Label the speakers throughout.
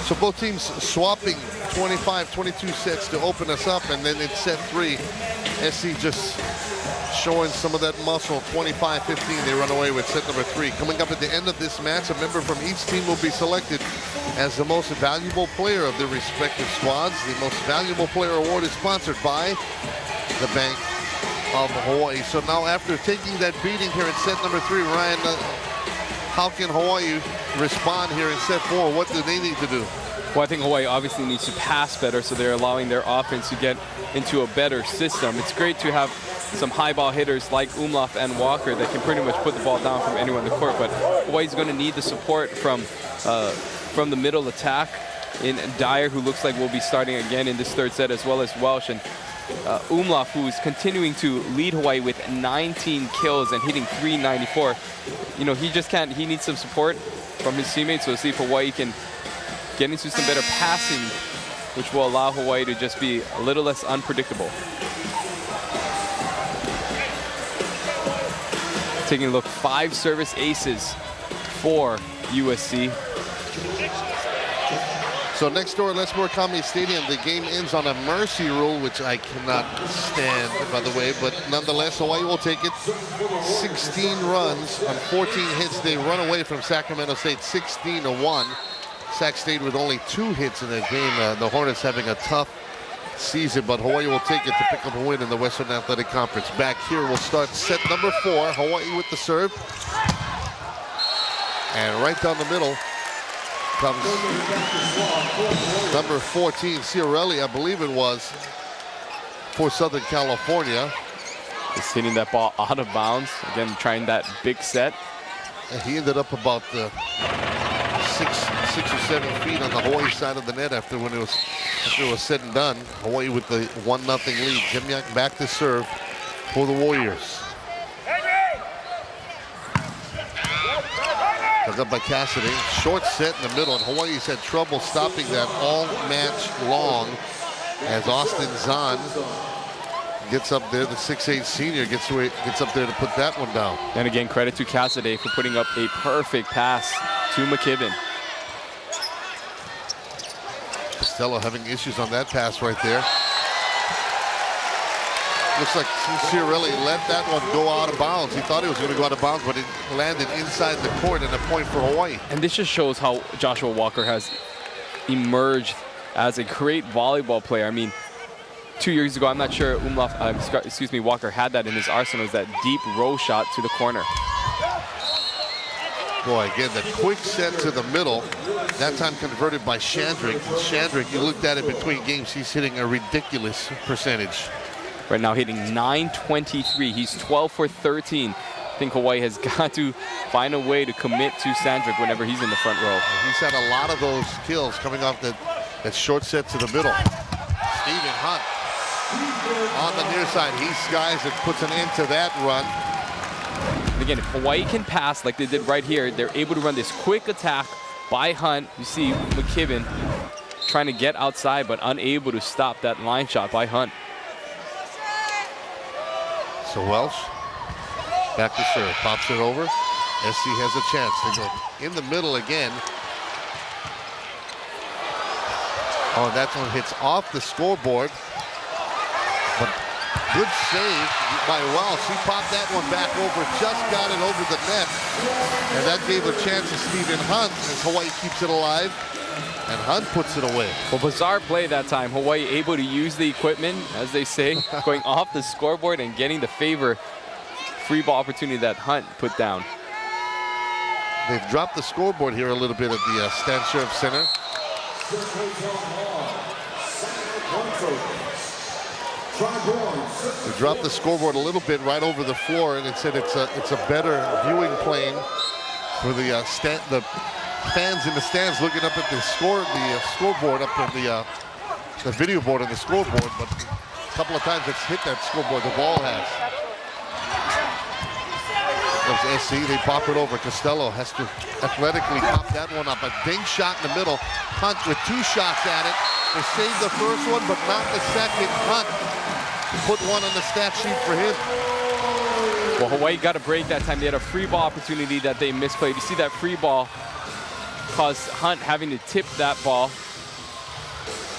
Speaker 1: So both teams swapping 25-22 sets to open us up, and then in set 3, SC just showing some of that muscle. 25-15, they run away with set number 3. Coming up at the end of this match, a member from each team will be selected as the most valuable player of their respective squads. The most valuable player award is sponsored by the Bank of Hawaii. So now after taking that beating here in set number 3, Ryan, how can Hawaii respond here in set 4? What do they need to do?
Speaker 2: Well, I think Hawaii obviously needs to pass better, so they're allowing their offense to get into a better system. It's great to have some high ball hitters like Umlauf and Walker that can pretty much put the ball down from anywhere in the court, but Hawaii's going to need the support from the middle attack in Dyer, who looks like will be starting again in this third set, as well as Welsh. And Umlauf, who's continuing to lead Hawaii with 19 kills and hitting .394. You know, he just can't, he needs some support from his teammates. So we'll see if Hawaii can get into some better passing, which will allow Hawaii to just be a little less unpredictable. Taking a look, 5 service aces for USC.
Speaker 1: So next door at Les Murakami Stadium, the game ends on a mercy rule, which I cannot stand, by the way, but nonetheless, Hawaii will take it. 16 runs on 14 hits. They run away from Sacramento State 16-1. Sac State with only 2 hits in that game. The Hornets having a tough season, but Hawaii will take it to pick up a win in the Western Athletic Conference. Back here, we'll start set number 4. Hawaii with the serve. And right down the middle comes number 14, Ciarelli, I believe it was, for Southern California.
Speaker 2: Just hitting that ball out of bounds. Again, trying that big set.
Speaker 1: And he ended up about 6 or 7 feet on the Hawaii side of the net after it was said and done. Hawaii with the 1-0 lead. Zemljak back to serve for the Warriors. Dug up by Cassidy. Short set in the middle, and Hawaii's had trouble stopping that all match long as Austin Zahn gets up there. The 6'8 senior gets up there to put that one down.
Speaker 2: And again, credit to Cassidy for putting up a perfect pass to McKibben.
Speaker 1: Costello having issues on that pass right there. Looks like Ciarelli let that one go out of bounds. He thought it was going to go out of bounds, but it landed inside the court and a point for Hawaii.
Speaker 2: And this just shows how Joshua Walker has emerged as a great volleyball player. I mean, 2 years ago, I'm not sure Walker had that in his arsenal, is that deep row shot to the corner.
Speaker 1: Boy, again, the quick set to the middle, that time converted by Shandrick. Shandrick, you looked at it between games, he's hitting a ridiculous percentage.
Speaker 2: Right now hitting .923. He's 12 for 13. I think Hawaii has got to find a way to commit to Sandrick whenever he's in the front row.
Speaker 1: He's had a lot of those kills coming off that short set to the middle. Stephen Hunt on the near side. He skies and puts an end to that run.
Speaker 2: And again, if Hawaii can pass like they did right here, they're able to run this quick attack by Hunt. You see McKibben trying to get outside, but unable to stop that line shot by Hunt.
Speaker 1: So Welsh back to serve, pops it over. SC has a chance. They go in the middle again. Oh, that one hits off the scoreboard. But good save by Welsh. He popped that one back over, just got it over the net. And that gave a chance to Stephen Hunt as Hawaii keeps it alive. And Hunt puts it away.
Speaker 2: Well, bizarre play that time. Hawaii able to use the equipment, as they say, going off the scoreboard and getting the favor free ball opportunity that Hunt put down.
Speaker 1: They've dropped the scoreboard here a little bit at the Stan Sheriff Center. They dropped the scoreboard a little bit right over the floor, and it said it's a better viewing plane for the fans in the stands looking up at the scoreboard up on the video board on the scoreboard, but a couple of times it's hit that scoreboard. The ball has. There's SC. They pop it over. Costello has to athletically pop that one up. A ding shot in the middle. Hunt with 2 shots at it. They saved the first one, but not the second. Hunt put one on the stat sheet for him.
Speaker 2: Well, Hawaii got a break that time. They had a free ball opportunity that they misplayed. You see that free ball caused Hunt having to tip that ball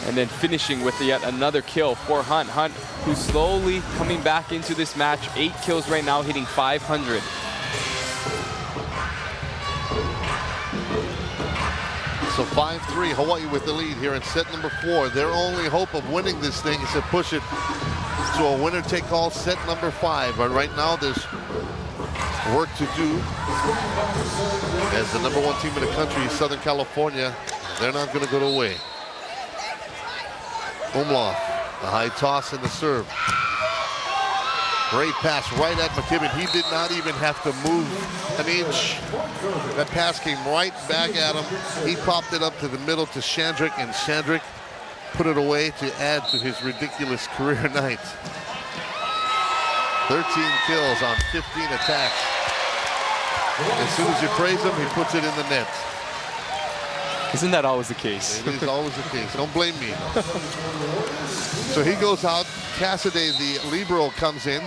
Speaker 2: and then finishing with yet another kill for Hunt. Hunt, who's slowly coming back into this match. 8 kills right now, hitting 500.
Speaker 1: So 5-3, Hawaii with the lead here in set number 4. Their only hope of winning this thing is to push it to a winner-take-all set number 5. But right now, there's work to do. As the number 1 team in the country, Southern California, they're not going to go away. Umlauf, the high toss and the serve. Great pass right at McKibben. He did not even have to move an inch. That pass came right back at him. He popped it up to the middle to Shandrick, and Shandrick put it away to add to his ridiculous career night. 13 kills on 15 attacks. As soon as you praise him, he puts it in the net.
Speaker 2: Isn't that always the case?
Speaker 1: It is always the case. Don't blame me. So he goes out. Cassidy, the libero, comes in.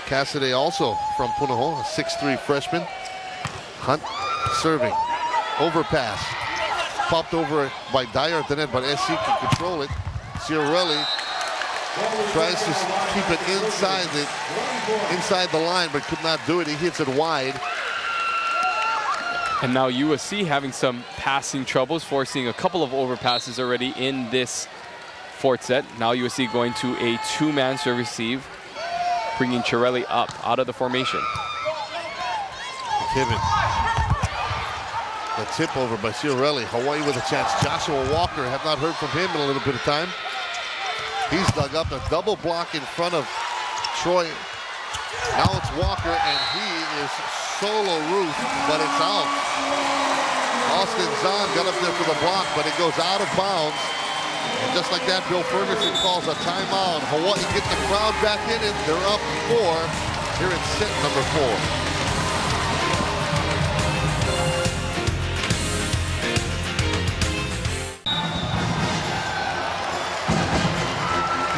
Speaker 1: Cassidy also from Punahou, a 6'3" freshman. Hunt serving. Overpass. Popped over by Dyer at the net, but SC can control it. Ciarelli tries to keep it inside the line, but could not do it. He hits it wide.
Speaker 2: And now USC having some passing troubles, forcing a couple of overpasses already in this fourth set. Now USC going to a 2-man serve receive, bringing Ciarelli up out of the formation.
Speaker 1: McKibben. The tip over by Ciarelli. Hawaii with a chance. Joshua Walker, have not heard from him in a little bit of time. He's dug up a double block in front of Troy. Now it's Walker, and he is solo roof, but it's out. Austin Zahn got up there for the block, but it goes out of bounds. And just like that, Bill Ferguson calls a timeout. Hawaii gets the crowd back in, and they're up 4 here in set number 4.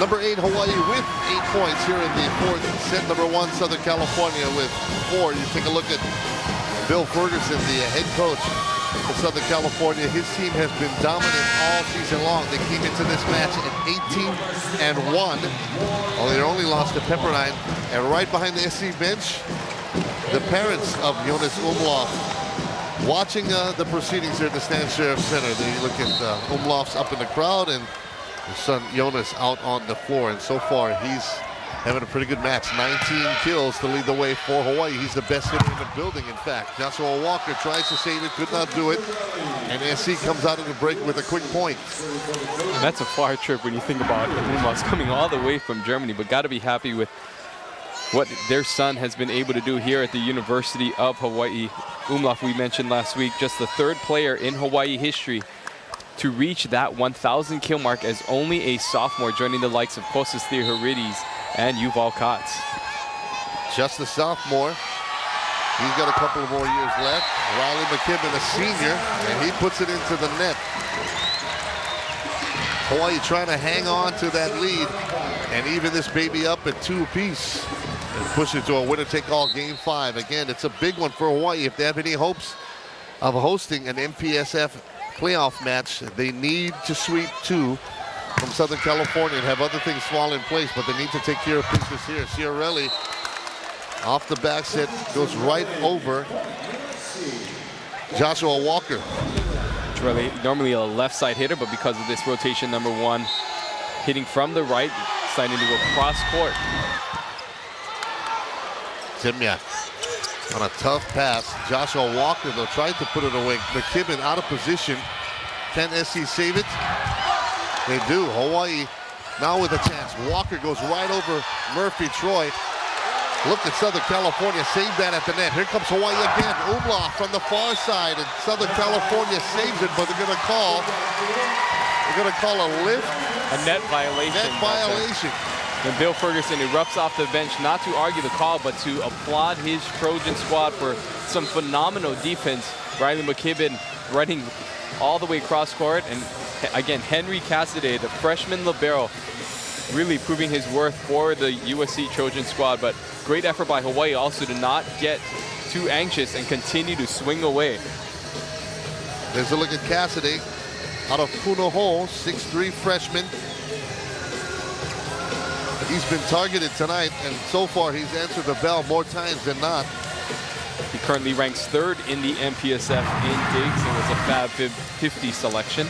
Speaker 1: Number 8, Hawaii with 8 points here in the fourth set. Number 1, Southern California with 4. You take a look at Bill Ferguson, the head coach of Southern California. His team has been dominant all season long. They came into this match at 18-1. Their only loss to Pepperdine. And right behind the SC bench, the parents of Jonas Umlauf watching the proceedings here at the Stan Sheriff Center. They look at Umlauf's up in the crowd, and his son Jonas out on the floor, and so far he's having a pretty good match. 19 kills to lead the way for Hawaii. He's the best hitter in the building, in fact. Joshua Walker tries to save it, could not do it, and SC comes out of the break with a quick point.
Speaker 2: And that's a far trip when you think about it. Umlauf's coming all the way from Germany, but got to be happy with what their son has been able to do here at the University of Hawaii. Umlauf, we mentioned last week, just the 3rd player in Hawaii history to reach that 1,000 kill mark as only a sophomore, joining the likes of Kostas Theoharides and Yuval Katz.
Speaker 1: Just a sophomore. He's got a couple of more years left. Riley McKibben, a senior, and he puts it into the net. Hawaii trying to hang on to that lead and even this baby up at 2 apiece and push it to a winner-take-all game 5. Again, it's a big one for Hawaii. If they have any hopes of hosting an MPSF playoff match, they need to sweep 2 from Southern California and have other things fall in place, but they need to take care of business here. Ciarelli off the back set goes right over Joshua Walker.
Speaker 2: Ciarelli, normally a left side hitter, but because of this rotation, number 1 hitting from the right, deciding to go cross court.
Speaker 1: Zemljak on a tough pass. Joshua Walker, though, tried to put it away. McKibben out of position. Can SC save it? They do. Hawaii now with a chance. Walker goes right over Murphy Troy. Look at Southern California save that at the net. Here comes Hawaii again. Umlauf from the far side, and Southern California saves it, but they're going to call a lift.
Speaker 2: A net violation.
Speaker 1: Net violation.
Speaker 2: And Bill Ferguson erupts off the bench, not to argue the call, but to applaud his Trojan squad for some phenomenal defense. Riley McKibben running all the way across court. And again, Henry Cassidy, the freshman libero, really proving his worth for the USC Trojan squad. But great effort by Hawaii also to not get too anxious and continue to swing away.
Speaker 1: There's a look at Cassidy out of Punahou, 6'3" freshman. He's been targeted tonight, and so far he's answered the bell more times than not.
Speaker 2: He currently ranks 3rd in the MPSF in digs and was a Fab 50 selection.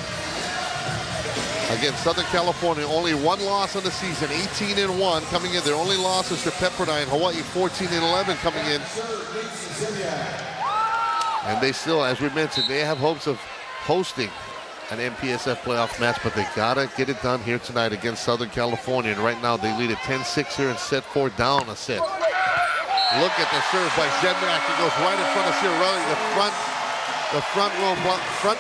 Speaker 1: Again, Southern California, only 1 loss on the season, 18-1 coming in. Their only losses to Pepperdine, Hawaii 14-11 coming in. And they still, as we mentioned, they have hopes of hosting an MPSF playoff match, but they gotta get it done here tonight against Southern California. And right now they lead at 10-6 here in set 4, down a set. Look at the serve by Zemljak. It goes right in front of Ciarelli. The front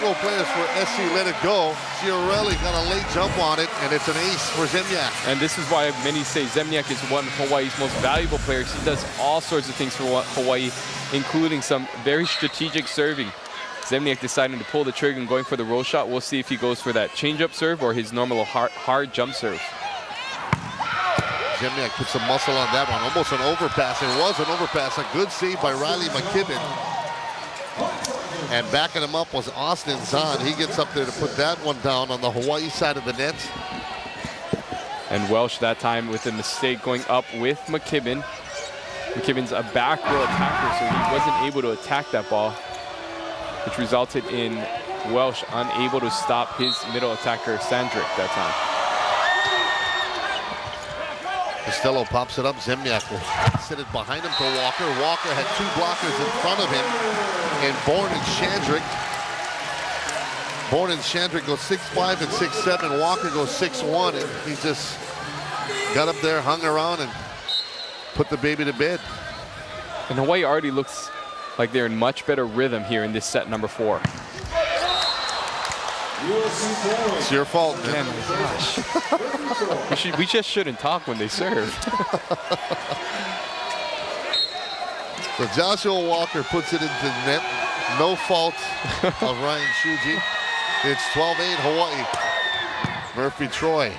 Speaker 1: row players for SC let it go. Ciarelli got a late jump on it, and it's an ace for Zemljak.
Speaker 2: And this is why many say Zemljak is one of Hawaii's most valuable players. He does all sorts of things for Hawaii, including some very strategic serving. Zemljak deciding to pull the trigger and going for the roll shot. We'll see if he goes for that change-up serve or his normal hard jump serve.
Speaker 1: Zemljak put some muscle on that one. Almost an overpass. It was an overpass. A good save by Riley McKibben. And backing him up was Austin Zahn. He gets up there to put that one down on the Hawaii side of the net.
Speaker 2: And Welsh that time with a mistake going up with McKibben. McKibben's a back row attacker, so he wasn't able to attack that ball, which resulted in Welsh unable to stop his middle attacker, Sandrick, that time.
Speaker 1: Costello pops it up. Zemljak will set it behind him to Walker. Walker had 2 blockers in front of him. And Bourne and Shandrick. Bourne and Shandrick go 6'5" and 6'7". Walker goes 6'1", and he just got up there, hung around, and put the baby to bed.
Speaker 2: And Hawaii already looks like they're in much better rhythm here in this set number 4.
Speaker 1: It's your fault, man.
Speaker 2: Oh my gosh. we just shouldn't talk when they serve.
Speaker 1: So Joshua Walker puts it into the net. No fault of Ryan Shuji. It's 12-8 Hawaii. Murphy Troy,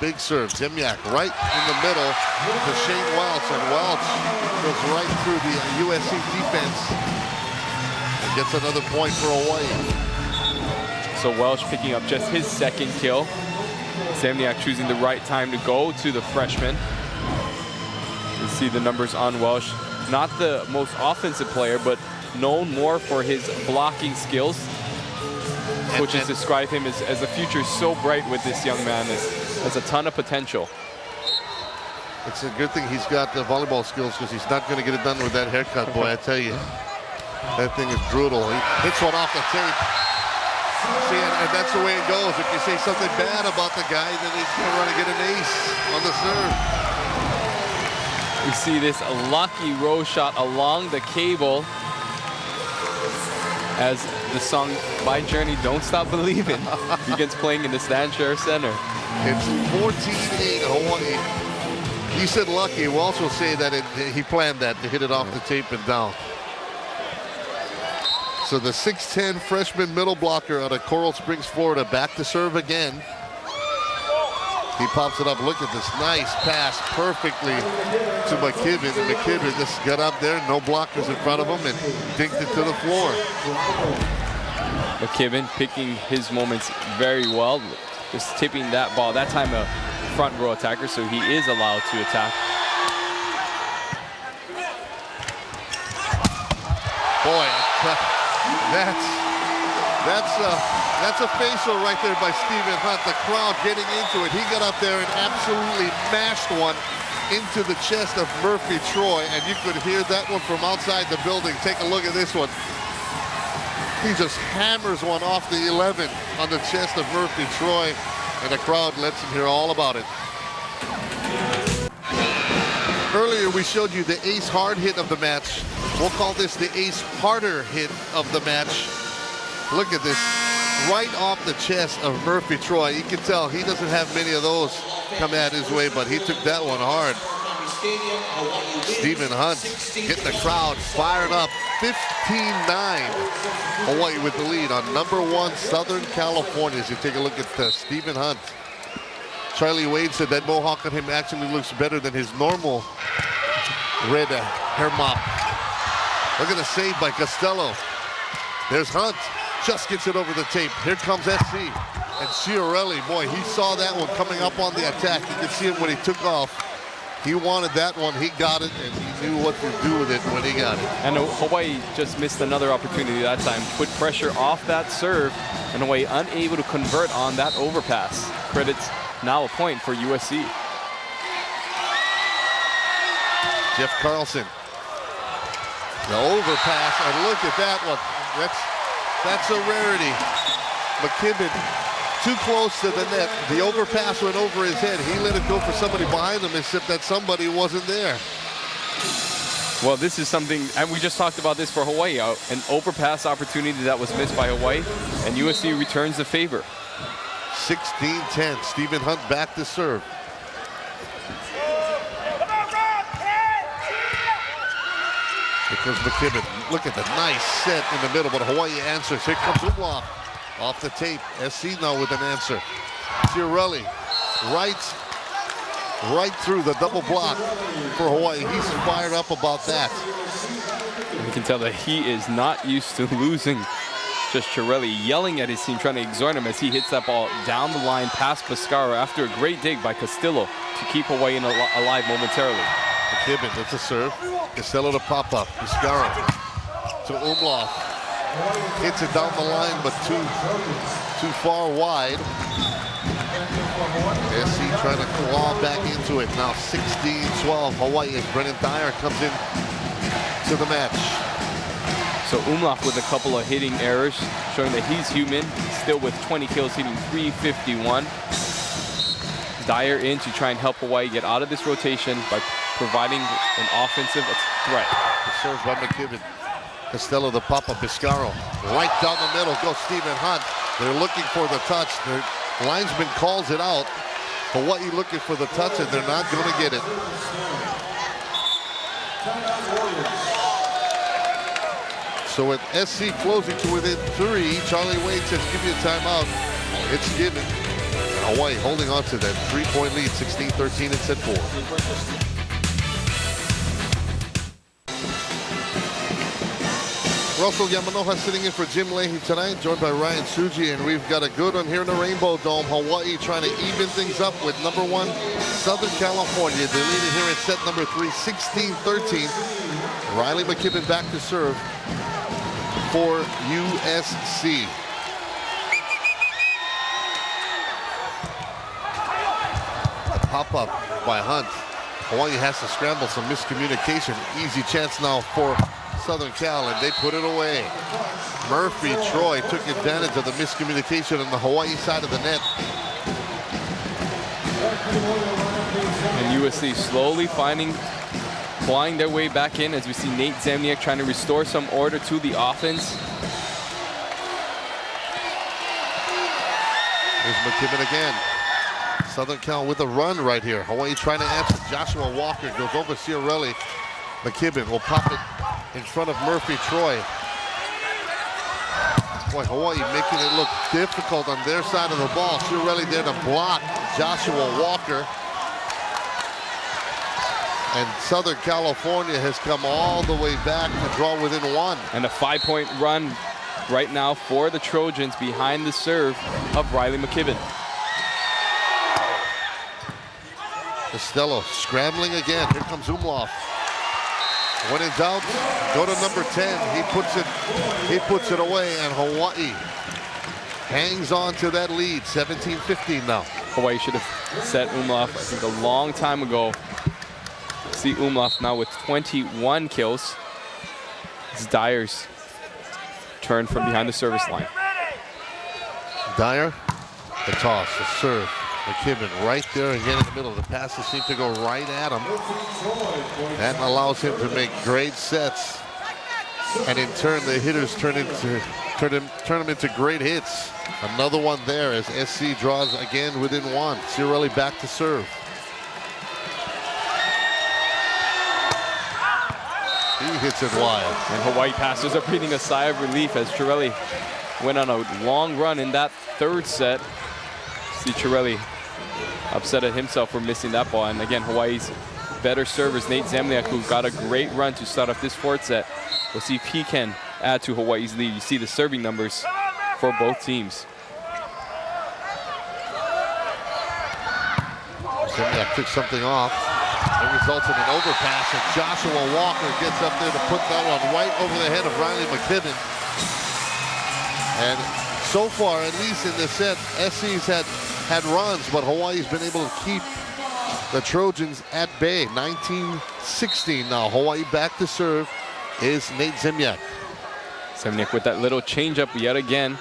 Speaker 1: big serve. Zemljak right in the middle to Shane Welch. And Welch goes right through the USC defense and gets another point for Hawaii.
Speaker 2: So Welsh picking up just his 2nd kill. Zemljak choosing the right time to go to the freshman. You see the numbers on Welsh. Not the most offensive player, but known more for his blocking skills. Coaches describe him as a future so bright with this young man. Has a ton of potential.
Speaker 1: It's a good thing he's got the volleyball skills, because he's not going to get it done with that haircut, boy, I tell you. That thing is brutal. He hits one off the tape. See, and that's the way it goes. If you say something bad about the guy, then he's going to run and get an ace on the serve.
Speaker 2: We see this lucky row shot along the cable as the song by Journey, Don't Stop Believin', begins playing in the Stan Share Center.
Speaker 1: It's 14-8 Hawaii. He said lucky. We'll also say that he planned that to hit it off the tape and down. So the 6'10" freshman middle blocker out of Coral Springs, Florida, back to serve again. He pops it up. Look at this nice pass perfectly to McKibben. And McKibben just got up there, no blockers in front of him, and dinked it to the floor.
Speaker 2: McKibben picking his moments very well, just tipping that ball. That time a front row attacker, so he is allowed to attack.
Speaker 1: Boy, that's a facial right there by Stephen Hunt. The crowd getting into it. He got up there and absolutely mashed one into the chest of Murphy Troy, and you could hear that one from outside the building. Take a look at this one. He just hammers one off the 11 on the chest of Murphy Troy, and the crowd lets him hear all about it. Earlier we showed you the ace hard hit of the match. We'll call this the ace harder hit of the match. Look at this, right off the chest of Murphy Troy. You can tell he doesn't have many of those come at his way, but he took that one hard. Stephen Hunt getting the crowd fired up. 15-9. Hawaii with the lead on #1 Southern California. As you take a look at Stephen Hunt. Charlie Wade said that mohawk on him actually looks better than his normal red hair mop. Look at the save by Costello. There's Hunt. just gets it over the tape. Here comes SC. And Ciarelli, boy, he saw that one coming up on the attack. You could see him when he took off. He wanted that one, he got it, and he knew what to do with it when he got it.
Speaker 2: And Hawaii just missed another opportunity that time. Put pressure off that serve, and Hawaii unable to convert on that overpass. Credits now a point for USC.
Speaker 1: Jeff Carlson. The overpass, and look at that one. That's a rarity. McKibben too close to the net. The overpass went over his head. He let it go for somebody behind him, except that somebody wasn't there.
Speaker 2: Well, this is something, and we just talked about this for Hawaii, an overpass opportunity that was missed by Hawaii, and USC returns the favor.
Speaker 1: 16-10, Stephen Hunt back to serve. Here comes McKibben. Look at the nice set in the middle, but Hawaii answers. Here comes Umlauf. Off the tape, SC now with an answer. Ciarelli, right through the double block for Hawaii. He's fired up about that.
Speaker 2: You can tell that he is not used to losing. Just Ciarelli yelling at his team, trying to exhort him as he hits that ball down the line past Pescara after a great dig by Castillo to keep Hawaii alive momentarily.
Speaker 1: McKibben, that's a serve. Castillo to pop up. Pescara to Umlauf. Hits it down the line, but too far wide. SC trying to claw back into it. Now 16-12 Hawaii as Brennon Dyer comes in to the match.
Speaker 2: So Umlauf with a couple of hitting errors, showing that he's human. Still with 20 kills, hitting .351. Dyer in to try and help Hawaii get out of this rotation by providing an offensive threat.
Speaker 1: The serve by McKibben. Costello, the pop-up, Biscaro. Right down the middle goes Stephen Hunt. They're looking for the touch. The linesman calls it out. Hawaii looking for the touch, and they're not going to get it. So with SC closing to within 3, Charlie Wade says, give you a timeout. It's given. And Hawaii holding on to that 3-point lead, 16-13 in set 4. Russell Yamanoha sitting in for Jim Leahy tonight, joined by Ryan Suji, and we've got a good one here in the Rainbow Dome. Hawaii trying to even things up with number 1, Southern California. They're leading here in set number 3, 16-13. Riley McKibben back to serve for USC. A pop-up by Hunt. Hawaii has to scramble, some miscommunication. Easy chance now for Southern Cal, and they put it away. Murphy Troy took advantage of the miscommunication on the Hawaii side of the net.
Speaker 2: And USC slowly clawing their way back in as we see Nate Zemljak trying to restore some order to the offense.
Speaker 1: Here's McKibben again. Southern Cal with a run right here. Hawaii trying to answer. Joshua Walker goes over Ciarelli. McKibben will pop it in front of Murphy Troy. Boy, Hawaii making it look difficult on their side of the ball. Ciarelli there to block Joshua Walker. And Southern California has come all the way back to draw within 1.
Speaker 2: And a 5-point run right now for the Trojans behind the serve of Riley McKibben.
Speaker 1: Costello scrambling again. Here comes Umlauf. When in doubt, go to number 10. He puts it away, and Hawaii hangs on to that lead. 17-15 now.
Speaker 2: Hawaii should have set Umlauf, I think, a long time ago. See Umlauf now with 21 kills. It's Dyer's turn from behind the service line.
Speaker 1: Dyer, the toss, the serve. McKibben right there again in the middle. The passes seem to go right at him. That allows him to make great sets. And in turn, the hitters turn them into great hits. Another one there as SC draws again within 1. Ciarelli back to serve. He hits it wide.
Speaker 2: And Hawaii passers are breathing a sigh of relief as Ciarelli went on a long run in that 3rd set. See Ciarelli upset at himself for missing that ball. And again, Hawaii's better servers, Nate Zemljak, who got a great run to start off this 4th set. We'll see if he can add to Hawaii's lead. You see the serving numbers for both teams.
Speaker 1: Zemljak took something off. It results in an overpass, and Joshua Walker gets up there to put that one right over the head of Riley McKibben. And so far, at least in this set, SC's had runs, but Hawaii's been able to keep the Trojans at bay. 19-16 now. Hawaii back to serve is Nate Zemljak.
Speaker 2: Zemljak with that little changeup yet again.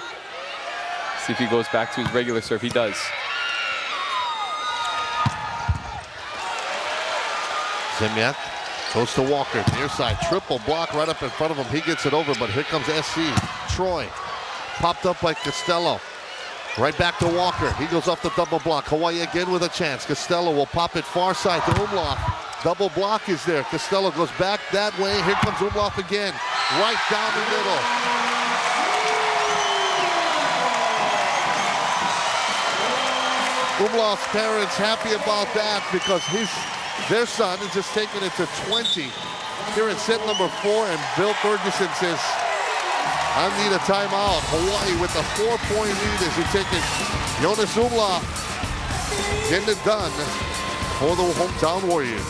Speaker 2: See if he goes back to his regular serve. He does.
Speaker 1: Zemljak goes to Walker, near side, triple block right up in front of him. He gets it over, but here comes SC. Troy, popped up by Costello. Right back to Walker. He goes off the double block. Hawaii again with a chance. Costello will pop it far side to Umlauf. Double block is there. Costello goes back that way. Here comes Umlauf again. Right down the middle. Umlauf's parents happy about that because their son is just taking it to 20 here in set number 4, and Bill Ferguson says, I need a timeout. Hawaii with a 4-point lead as you're taking Jonas Umlauf getting it done for the hometown Warriors.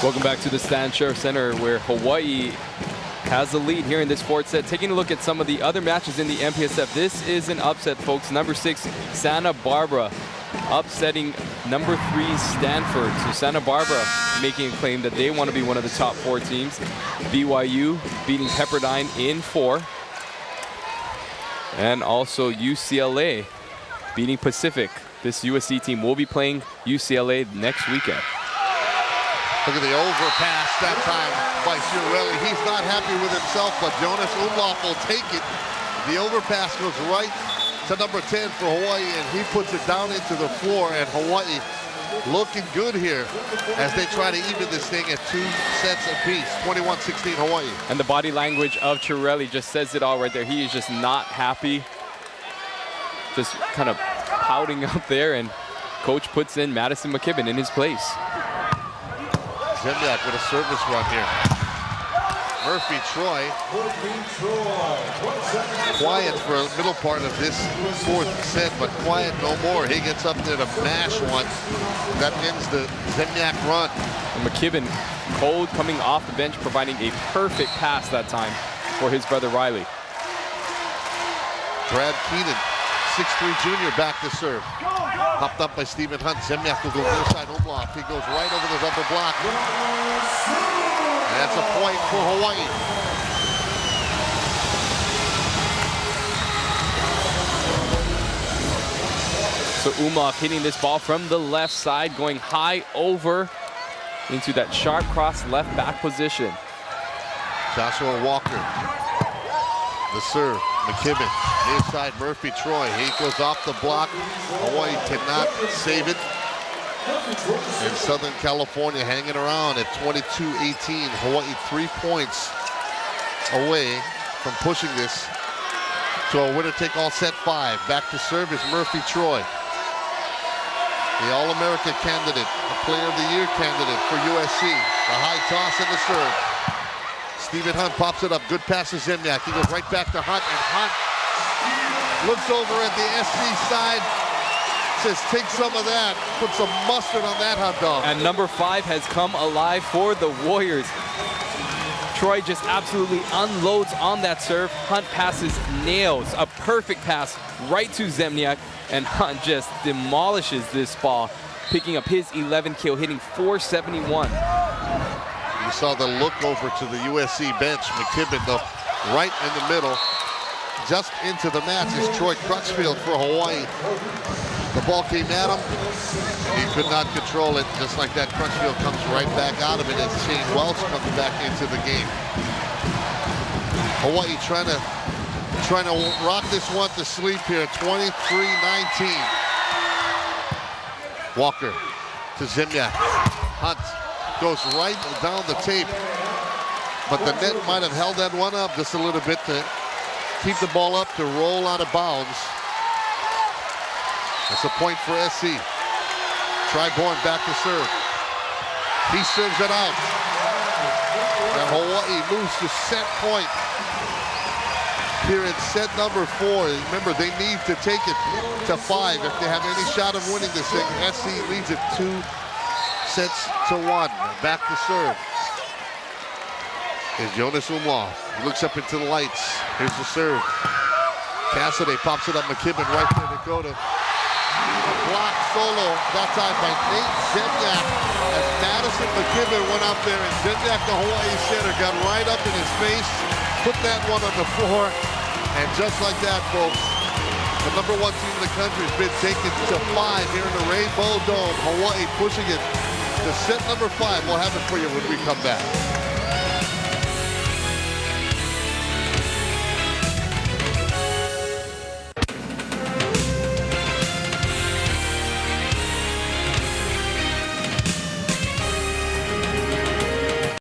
Speaker 2: Welcome back to the Stan Sheriff Center, where Hawaii has the lead here in this fourth set. Taking a look at some of the other matches in the MPSF. This is an upset, folks. Number 6, Santa Barbara, upsetting number 3, Stanford. So Santa Barbara making a claim that they want to be one of the top 4 teams. BYU beating Pepperdine in 4. And also UCLA beating Pacific. This USC team will be playing UCLA next weekend.
Speaker 1: Look at the overpass that time by Chiarelli. He's not happy with himself, but Jonas Umlauf will take it. The overpass goes right to number 10 for Hawaii, and he puts it down into the floor, and Hawaii looking good here as they try to even this thing at 2 sets apiece. 21-16 Hawaii.
Speaker 2: And the body language of Chiarelli just says it all right there. He is just not happy. Just kind of pouting out there, and coach puts in Madison McKibben in his place.
Speaker 1: Zemljak with a service run here. Murphy Troy. Quiet for a middle part of this 4th set, but quiet no more. He gets up there to mash one. That ends the Zemljak run.
Speaker 2: And McKibben, cold, coming off the bench, providing a perfect pass that time for his brother Riley.
Speaker 1: Brad Keenan, 6'3" junior, back to serve. Popped up by Stephen Hunt. Zemljak will go near side Umlauf. He goes right over the double block. And that's a point for Hawaii.
Speaker 2: So Umlauf hitting this ball from the left side, going high over into that sharp cross left back position.
Speaker 1: Joshua Walker, the serve. McKibben, near side Murphy Troy. He goes off the block. Hawaii cannot save it. In Southern California hanging around at 22-18. Hawaii 3 points away from pushing this to a winner-take-all set 5. Back to serve is Murphy Troy, the All-America candidate, the Player of the Year candidate for USC. The high toss and the serve. Stephen Hunt pops it up. Good pass to Zemljak. He goes right back to Hunt, and Hunt looks over at the SC side, says, take some of that. Put some mustard on that hot dog.
Speaker 2: And number 5 has come alive for the Warriors. Troy just absolutely unloads on that serve. Hunt passes, nails a perfect pass right to Zemljak, and Hunt just demolishes this ball, picking up his 11th kill, hitting 471.
Speaker 1: You saw the look over to the USC bench. McKibben, though, right in the middle. Just into the match is Troy Crutchfield for Hawaii. The ball came at him. He could not control it. Just like that, Crutchfield comes right back out of it as Shane Welch comes back into the game. Hawaii trying to rock this one to sleep here. 23-19. Walker to Zemljak. Hunt goes right down the tape, but the net might have held that one up just a little bit to keep the ball up to roll out of bounds. That's a point for SC. Triborn back to serve. He serves it out. And Hawaii moves to set point. here in set number 4. Remember, they need to take it to 5 if they have any shot of winning this thing. SC leads it 2 sets to 1. Back to serve is Jonas Umlauf. He looks up into the lights. Here's the serve. Cassidy pops it up. McKibben right there to go to block solo. That time by Nate Zemljak. As Madison McKibben went up there, and Zemljak, the Hawaii center, got right up in his face, put that one on the floor, and just like that, folks, the #1 team in the country has been taken to 5 here in the Rainbow Dome. Hawaii pushing it to set number 5. We'll have it for you when we come back.